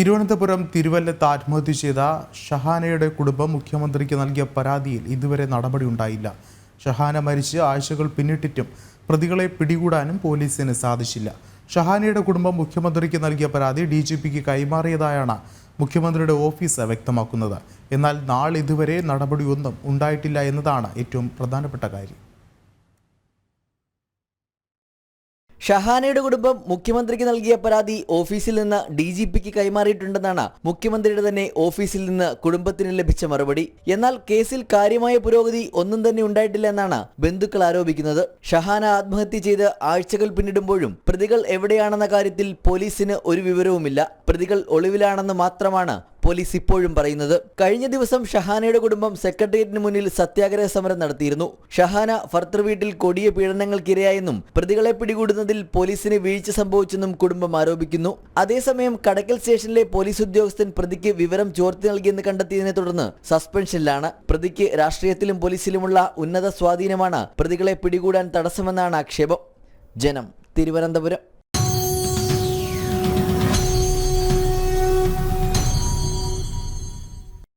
തിരുവനന്തപുരം തിരുവല്ലത്ത് ആത്മഹത്യ ചെയ്ത ഷഹാനയുടെ കുടുംബം മുഖ്യമന്ത്രിക്ക് നൽകിയ പരാതിയിൽ ഇതുവരെ നടപടിയുണ്ടായില്ല. ഷഹാന മരിച്ച് ആഴ്ചകൾ പിന്നിട്ടിട്ടും പ്രതികളെ പിടികൂടാനും പോലീസിന് സാധിച്ചില്ല. ഷഹാനയുടെ കുടുംബം മുഖ്യമന്ത്രിക്ക് നൽകിയ പരാതി DGPക്ക് കൈമാറിയതായാണ് മുഖ്യമന്ത്രിയുടെ ഓഫീസ് വ്യക്തമാക്കുന്നത്. എന്നാൽ നാളിതുവരെ നടപടിയൊന്നും ഉണ്ടായിട്ടില്ല എന്നതാണ് ഏറ്റവും പ്രധാനപ്പെട്ട കാര്യം. ഷഹാനയുടെ കുടുംബം മുഖ്യമന്ത്രിക്ക് നൽകിയ പരാതി ഓഫീസിൽ നിന്ന് DGPക്ക് കൈമാറിയിട്ടുണ്ടെന്നാണ് മുഖ്യമന്ത്രിയുടെ തന്നെ ഓഫീസിൽ നിന്ന് കുടുംബത്തിന് ലഭിച്ച മറുപടി. എന്നാൽ കേസിൽ കാര്യമായ പുരോഗതി ഒന്നും തന്നെ ഉണ്ടായിട്ടില്ല എന്നാണ് ബന്ധുക്കൾ ആരോപിക്കുന്നത്. ഷഹാന ആത്മഹത്യ ചെയ്ത് ആഴ്ചകൾ പിന്നിടുമ്പോഴും പ്രതികൾ എവിടെയാണെന്ന കാര്യത്തിൽ പോലീസിന് ഒരു വിവരവുമില്ല. പ്രതികൾ ഒളിവിലാണെന്ന് മാത്രമാണ് പോലീസ് ഇപ്പോഴും പറയുന്നത്. കഴിഞ്ഞ ദിവസം ഷഹാനയുടെ കുടുംബം സെക്രട്ടേറിയറ്റിന് മുന്നിൽ സത്യാഗ്രഹ സമരം നടത്തിയിരുന്നു. ഷഹാന ഭർത്തൃ വീട്ടിൽ കൊടിയ പീഡനങ്ങൾക്കിരയായെന്നും പ്രതികളെ പിടികൂടുന്നതിൽ പോലീസിന് വീഴ്ച സംഭവിച്ചെന്നും കുടുംബം ആരോപിക്കുന്നു. അതേസമയം കടക്കൽ സ്റ്റേഷനിലെ പോലീസ് ഉദ്യോഗസ്ഥൻ പ്രതിക്ക് വിവരം ചോർത്തി നൽകിയെന്ന് കണ്ടെത്തിയതിനെ തുടർന്ന് സസ്പെൻഷനിലാണ്. പ്രതിക്ക് രാഷ്ട്രീയത്തിലും പോലീസിലുമുള്ള ഉന്നത സ്വാധീനമാണ് പ്രതികളെ പിടികൂടാൻ തടസ്സമെന്നാണ് ആക്ഷേപം. ജനം, തിരുവനന്തപുരം.